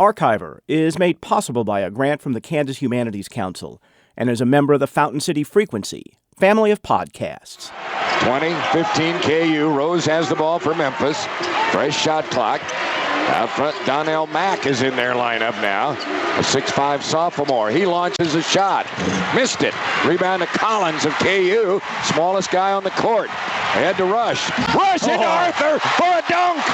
Archiver is made possible by a grant from the Kansas Humanities Council and is a member of the Fountain City Frequency family of podcasts. 20-15 KU. Rose has the ball for Memphis. Fresh shot clock. Out front, Donnell Mack is in their lineup now. A 6'5 sophomore. He launches a shot. Missed it. Rebound to Collins of KU. Smallest guy on the court. They had to rush. Rush into Arthur for a dunk.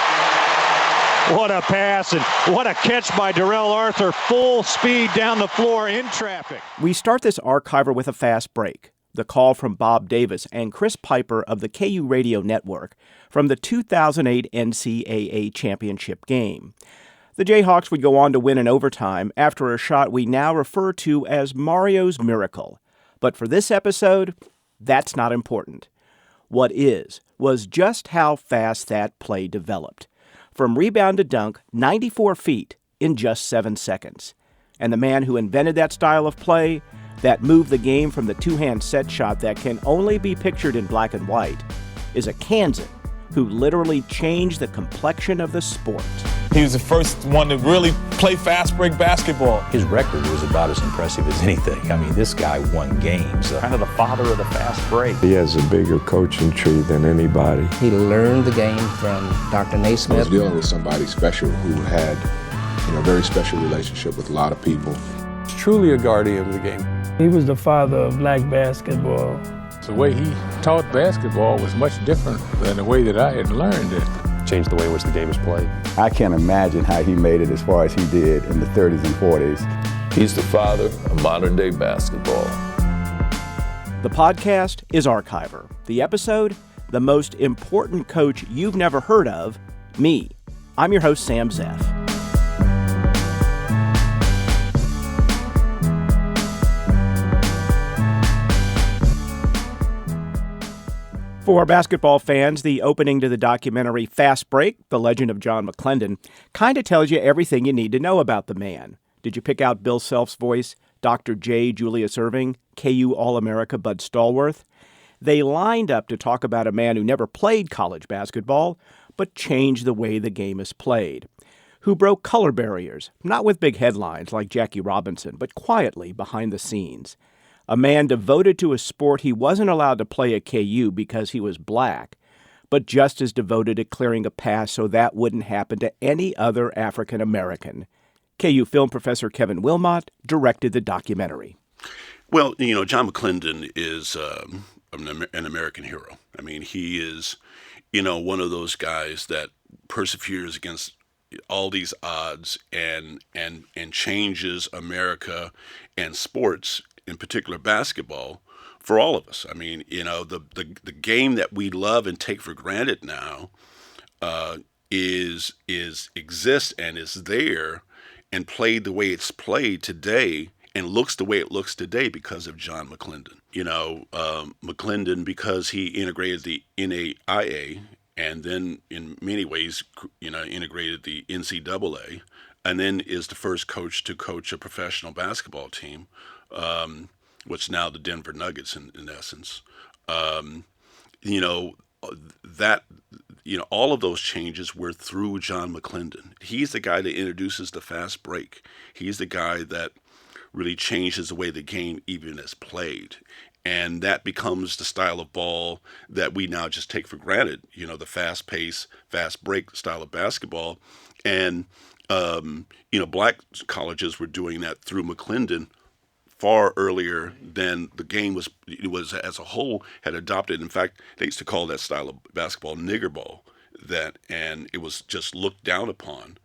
What a pass and what a catch by Darrell Arthur. Full speed down the floor in traffic. We start this Archiver with a fast break. The call from Bob Davis and Chris Piper of the KU Radio Network from the 2008 NCAA championship game. The Jayhawks would go on to win in overtime after a shot we now refer to as Mario's Miracle. But for this episode, that's not important. What was just how fast that play developed. From rebound to dunk, 94 feet in just 7 seconds. And the man who invented that style of play, that moved the game from the two-hand set shot that can only be pictured in black and white, is a Kansan who literally changed the complexion of the sport. He was the first one to really play fast break basketball. His record was about as impressive as anything. I mean, this guy won games. Kind of the father of the fast break. He has a bigger coaching tree than anybody. He learned the game from Dr. Naismith. I was dealing with somebody special who had, a very special relationship with a lot of people. He's truly a guardian of the game. He was the father of black basketball. The way he taught basketball was much different than the way that I had learned it. Changed the way in which the game is played. I can't imagine how he made it as far as he did in the 30s and 40s. He's the father of modern-day basketball. The podcast is Archiver. The episode, the most important coach you've never heard of, me. I'm your host, Sam Zeff. For basketball fans, the opening to the documentary Fast Break, The Legend of John McLendon, kind of tells you everything you need to know about the man. Did you pick out Bill Self's voice, Dr. J. Julius Erving, KU All-America Bud Stallworth? They lined up to talk about a man who never played college basketball, but changed the way the game is played. Who broke color barriers, not with big headlines like Jackie Robinson, but quietly behind the scenes. A man devoted to a sport he wasn't allowed to play at KU because he was black, but just as devoted to clearing a path so that wouldn't happen to any other African American. KU film professor Kevin Wilmot directed the documentary. Well, John McLendon is an American hero. I mean, he is, one of those guys that perseveres against all these odds and changes America and sports, in particular basketball, for all of us. I mean, the game that we love and take for granted now exists and is there and played the way it's played today and looks the way it looks today because of John McLendon. McLendon, because he integrated the NAIA and then in many ways, integrated the NCAA, and then is the first coach to coach a professional basketball team, what's now the Denver Nuggets in essence. All of those changes were through John McLendon. He's the guy that introduces the fast break. He's the guy that really changes the way the game even is played. And that becomes the style of ball that we now just take for granted, the fast pace, fast break style of basketball. And, black colleges were doing that through McLendon far earlier than the game was as a whole had adopted. In fact, they used to call that style of basketball nigger ball, and it was just looked down upon,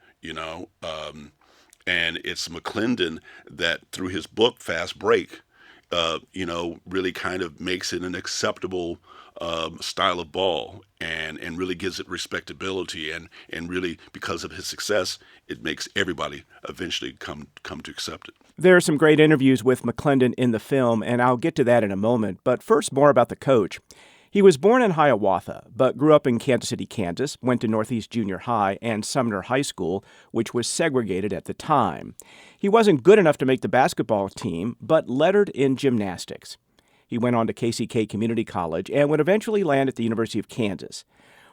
and it's McLendon that through his book, Fast Break, really kind of makes it an acceptable style of ball and really gives it respectability and really because of his success, it makes everybody eventually come to accept it. There are some great interviews with McLendon in the film, and I'll get to that in a moment. But first, more about the coach. He was born in Hiawatha, but grew up in Kansas City, Kansas, went to Northeast Junior High and Sumner High School, which was segregated at the time. He wasn't good enough to make the basketball team, but lettered in gymnastics. He went on to KCK Community College and would eventually land at the University of Kansas.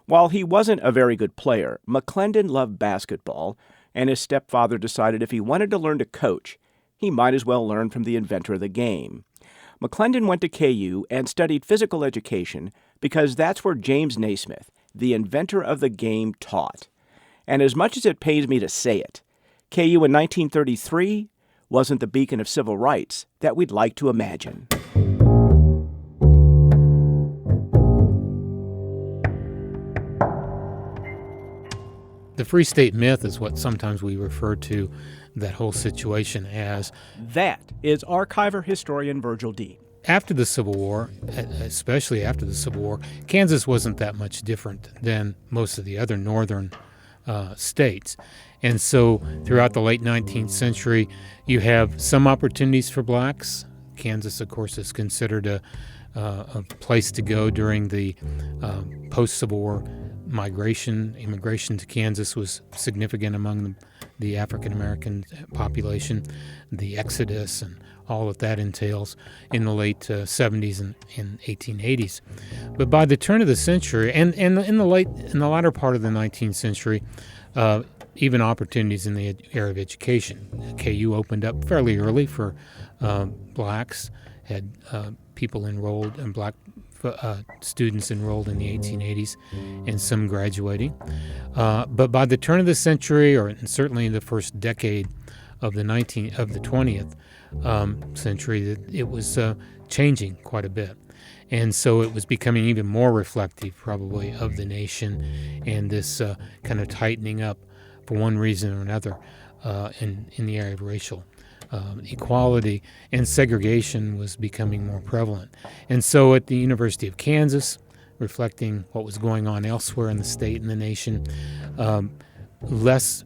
While he wasn't a very good player, McLendon loved basketball, and his stepfather decided if he wanted to learn to coach, he might as well learn from the inventor of the game. McLendon went to KU and studied physical education because that's where James Naismith, the inventor of the game, taught. And as much as it pains me to say it, KU in 1933 wasn't the beacon of civil rights that we'd like to imagine. The Free State myth is what sometimes we refer to that whole situation as. That is archiver historian Virgil Dean. After the Civil War, especially after the Civil War, Kansas wasn't that much different than most of the other northern states. And so throughout the late 19th century, you have some opportunities for blacks. Kansas, of course, is considered a place to go during the post-Civil War immigration to Kansas was significant among the African-American population, the exodus and all that that entails in the late 70s and 1880s. But by the turn of the century, and in the latter part of the 19th century, even opportunities in the area of education. KU opened up fairly early for blacks, had people enrolled and black students enrolled in the 1880s, and some graduating. But by the turn of the century, or certainly in the first decade of the 20th century, it was changing quite a bit. And so it was becoming even more reflective, probably, of the nation and this kind of tightening up, for one reason or another, in the area of racial equality, and segregation was becoming more prevalent. And so at the University of Kansas, reflecting what was going on elsewhere in the state and the nation,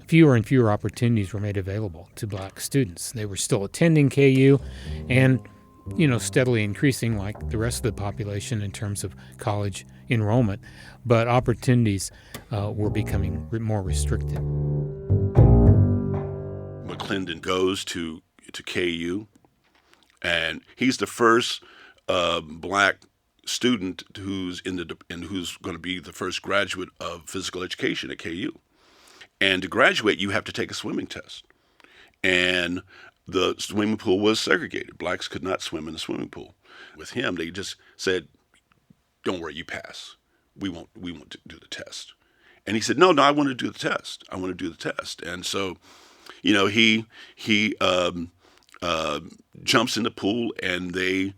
fewer and fewer opportunities were made available to black students. They were still attending KU and, steadily increasing like the rest of the population in terms of college enrollment, but opportunities were becoming more restricted. McLendon goes to KU, and he's the first black student who's who's going to be the first graduate of physical education at KU. And to graduate, you have to take a swimming test. And the swimming pool was segregated. Blacks could not swim in the swimming pool. With him, they just said, "Don't worry, you pass. We won't do the test." And he said, "No, I want to do the test. I want to do the test." And so, he jumps in the pool, and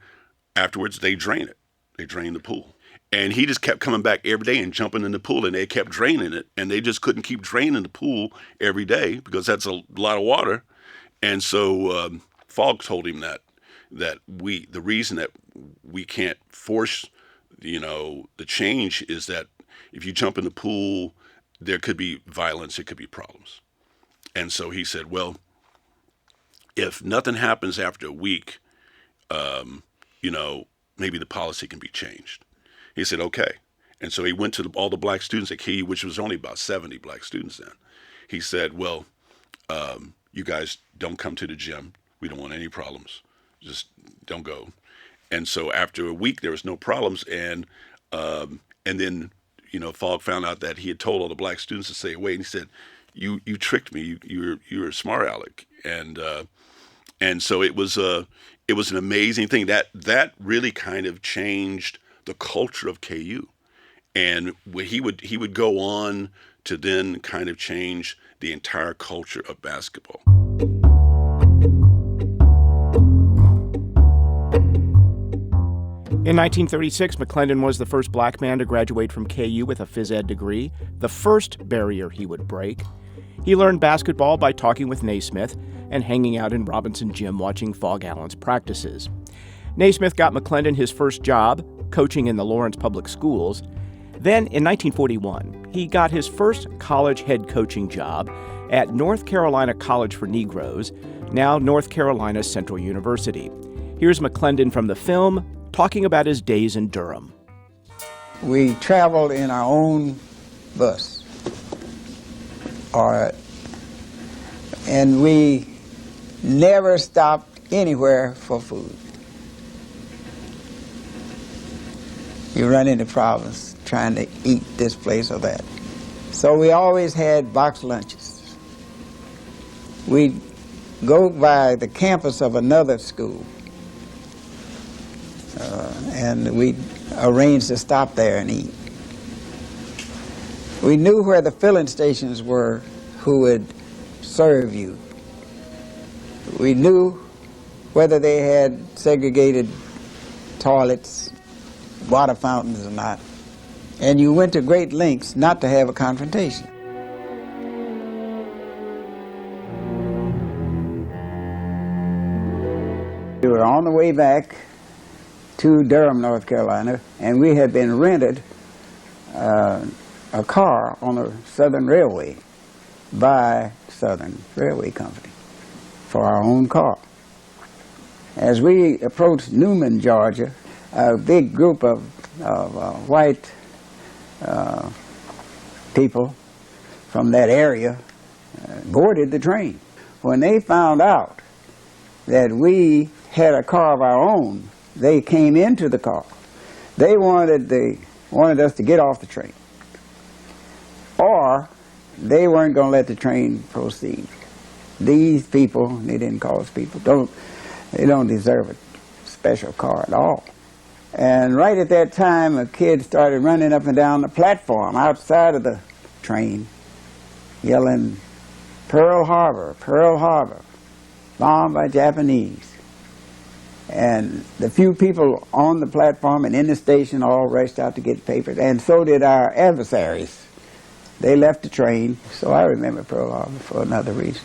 afterwards they drain it. They drain the pool. And he just kept coming back every day and jumping in the pool, and they kept draining it. And they just couldn't keep draining the pool every day because that's a lot of water. And so Fogg told him that the reason that we can't force, the change is that if you jump in the pool, there could be violence, it could be problems. And so he said, well, if nothing happens after a week, maybe the policy can be changed. He said, okay. And so he went to all the black students at KU, which was only about 70 black students then. He said, well, you guys don't come to the gym. We don't want any problems. Just don't go. And so after a week, there was no problems. And then, Fogg found out that he had told all the black students to stay away. And he said, you tricked me. You were a smart aleck. And so it was an amazing thing that really kind of changed the culture of KU. And he would go on to then kind of change the entire culture of basketball. In 1936, McLendon was the first black man to graduate from KU with a phys ed degree, the first barrier he would break. He learned basketball by talking with Naismith and hanging out in Robinson Gym watching Fogg Allen's practices. Naismith got McLendon his first job, coaching in the Lawrence Public Schools. Then, in 1941, he got his first college head coaching job at North Carolina College for Negroes, now North Carolina Central University. Here's McLendon from the film, talking about his days in Durham. We traveled in our own bus, and we never stopped anywhere for food. You run into problems trying to eat this place or that. So we always had box lunches. we'd go by the campus of another school, and we'd arrange to stop there and eat. We knew where the filling stations were who would serve you. We knew whether they had segregated toilets, water fountains or not. And you went to great lengths not to have a confrontation. We were on the way back to Durham, North Carolina, and we had been rented a car on the Southern Railway by Southern Railway Company for our own car. As we approached Newman, Georgia, a big group of white people from that area boarded the train. When they found out that we had a car of our own, they came into the car. They wanted us to get off the train, or they weren't going to let the train proceed. These people, they didn't call us people, they don't deserve a special car at all. And right at that time, a kid started running up and down the platform outside of the train, yelling, "Pearl Harbor, Pearl Harbor, bombed by Japanese." And the few people on the platform and in the station all rushed out to get papers, and so did our adversaries. They left the train, so I remember Pearl Harbor for another reason.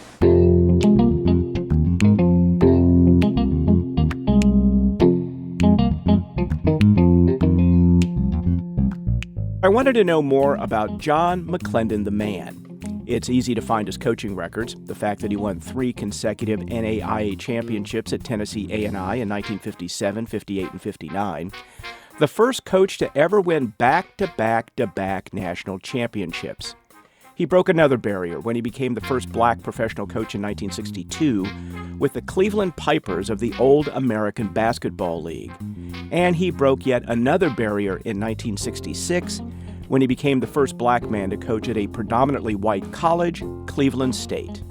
I wanted to know more about John McLendon, the man. It's easy to find his coaching records, the fact that he won 3 consecutive NAIA championships at Tennessee A&I in 1957, 58, and 59. The first coach to ever win back-to-back-to-back national championships. He broke another barrier when he became the first black professional coach in 1962 with the Cleveland Pipers of the Old American Basketball League. And he broke yet another barrier in 1966 when he became the first black man to coach at a predominantly white college, Cleveland State.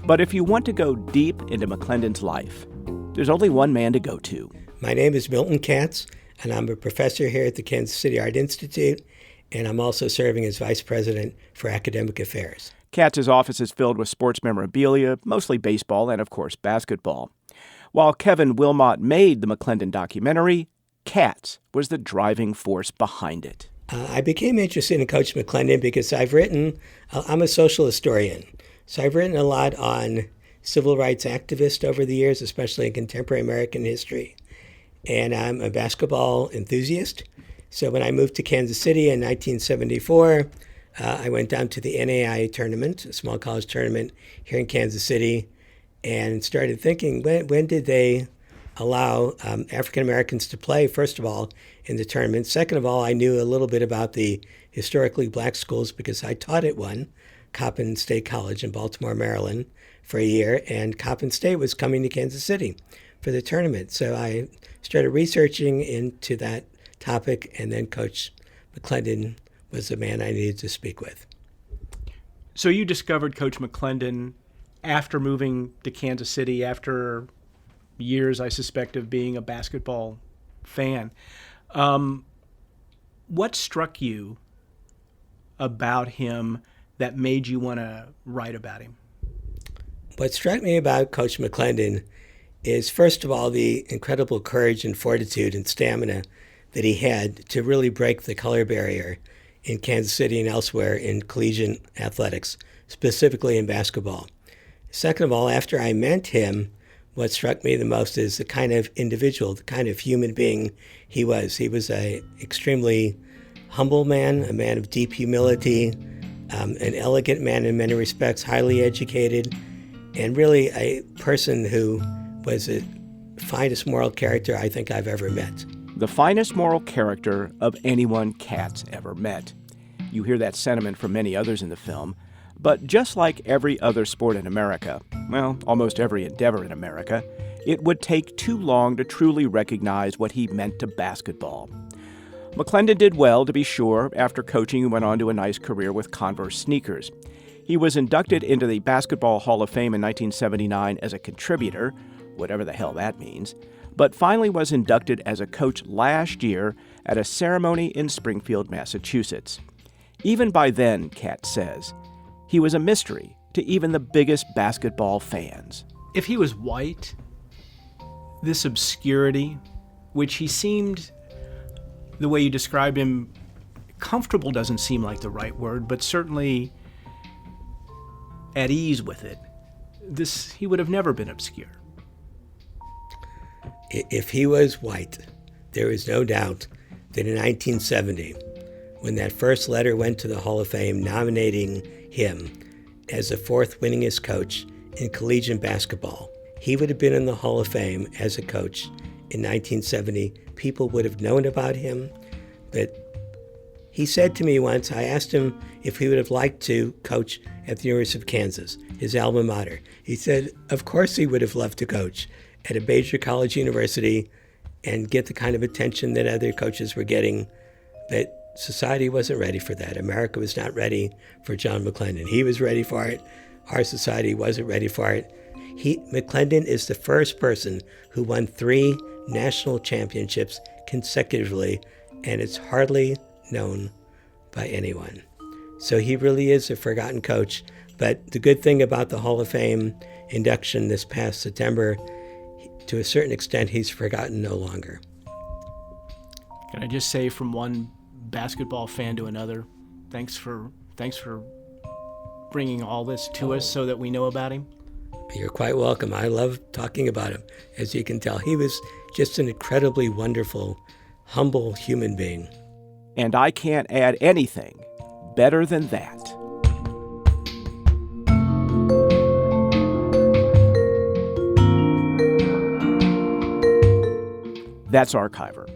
But if you want to go deep into McLendon's life, there's only one man to go to. My name is Milton Katz, and I'm a professor here at the Kansas City Art Institute, and I'm also serving as vice president for academic affairs. Katz's office is filled with sports memorabilia, mostly baseball and, of course, basketball. While Kevin Wilmot made the McLendon documentary, Katz was the driving force behind it. I became interested in Coach McLendon because I'm a social historian, so I've written a lot on civil rights activists over the years, especially in contemporary American history. And I'm a basketball enthusiast. So when I moved to Kansas City in 1974, I went down to the NAIA tournament, a small college tournament here in Kansas City, and started thinking, when did they allow African Americans to play, first of all, in the tournament? Second of all, I knew a little bit about the historically black schools because I taught at one, Coppin State College in Baltimore, Maryland, for a year, and Coppin State was coming to Kansas City for the tournament. So I started researching into that topic, and then Coach McLendon was the man I needed to speak with. So you discovered Coach McLendon after moving to Kansas City, after years, I suspect, of being a basketball fan. What struck you about him that made you want to write about him? What struck me about Coach McLendon is, first of all, the incredible courage and fortitude and stamina that he had to really break the color barrier in Kansas City and elsewhere in collegiate athletics, specifically in basketball. Second of all, after I met him, what struck me the most is the kind of individual, the kind of human being he was. He was an extremely humble man, a man of deep humility, an elegant man in many respects, highly educated, and really a person who was the finest moral character I think I've ever met. The finest moral character of anyone Katz ever met. You hear that sentiment from many others in the film. But just like every other sport in America, well, almost every endeavor in America, it would take too long to truly recognize what he meant to basketball. McLendon did well, to be sure. After coaching, he went on to a nice career with Converse sneakers. He was inducted into the Basketball Hall of Fame in 1979 as a contributor, whatever the hell that means, but finally was inducted as a coach last year at a ceremony in Springfield, Massachusetts. Even by then, Kat says, he was a mystery to even the biggest basketball fans. If he was white, this obscurity, which he seemed, the way you described him, comfortable doesn't seem like the right word, but certainly at ease with it, he would have never been obscure. If he was white, there is no doubt that in 1970, when that first letter went to the Hall of Fame nominating him as the fourth winningest coach in collegiate basketball, he would have been in the Hall of Fame as a coach in 1970. People would have known about him, but he said to me once, I asked him if he would have liked to coach at the University of Kansas, his alma mater. He said, of course he would have loved to coach at a major college university and get the kind of attention that other coaches were getting, but society wasn't ready for that. America was not ready for John McLendon. He was ready for it. Our society wasn't ready for it. McLendon is the first person who won 3 national championships consecutively, and it's hardly known by anyone. So he really is a forgotten coach. But the good thing about the Hall of Fame induction this past September, to a certain extent, he's forgotten no longer. Can I just say from one basketball fan to another, thanks for bringing all this to us so that we know about him? You're quite welcome. I love talking about him. As you can tell, he was just an incredibly wonderful, humble human being. And I can't add anything better than that. That's Archiver.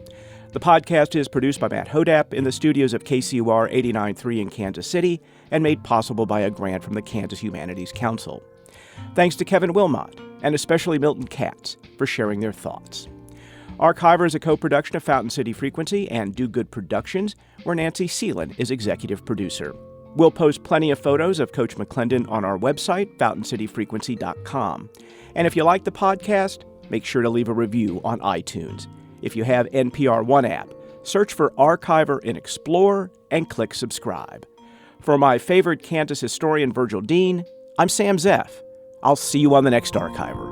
The podcast is produced by Matt Hodap in the studios of KCUR 89.3 in Kansas City and made possible by a grant from the Kansas Humanities Council. Thanks to Kevin Wilmot and especially Milton Katz for sharing their thoughts. Archiver is a co-production of Fountain City Frequency and Do Good Productions, where Nancy Seelan is executive producer. We'll post plenty of photos of Coach McLendon on our website, FountainCityFrequency.com. And if you like the podcast, make sure to leave a review on iTunes. If you have NPR One app, search for Archiver in Explorer and click subscribe. For my favorite Kansas historian, Virgil Dean, I'm Sam Zeff. I'll see you on the next Archiver.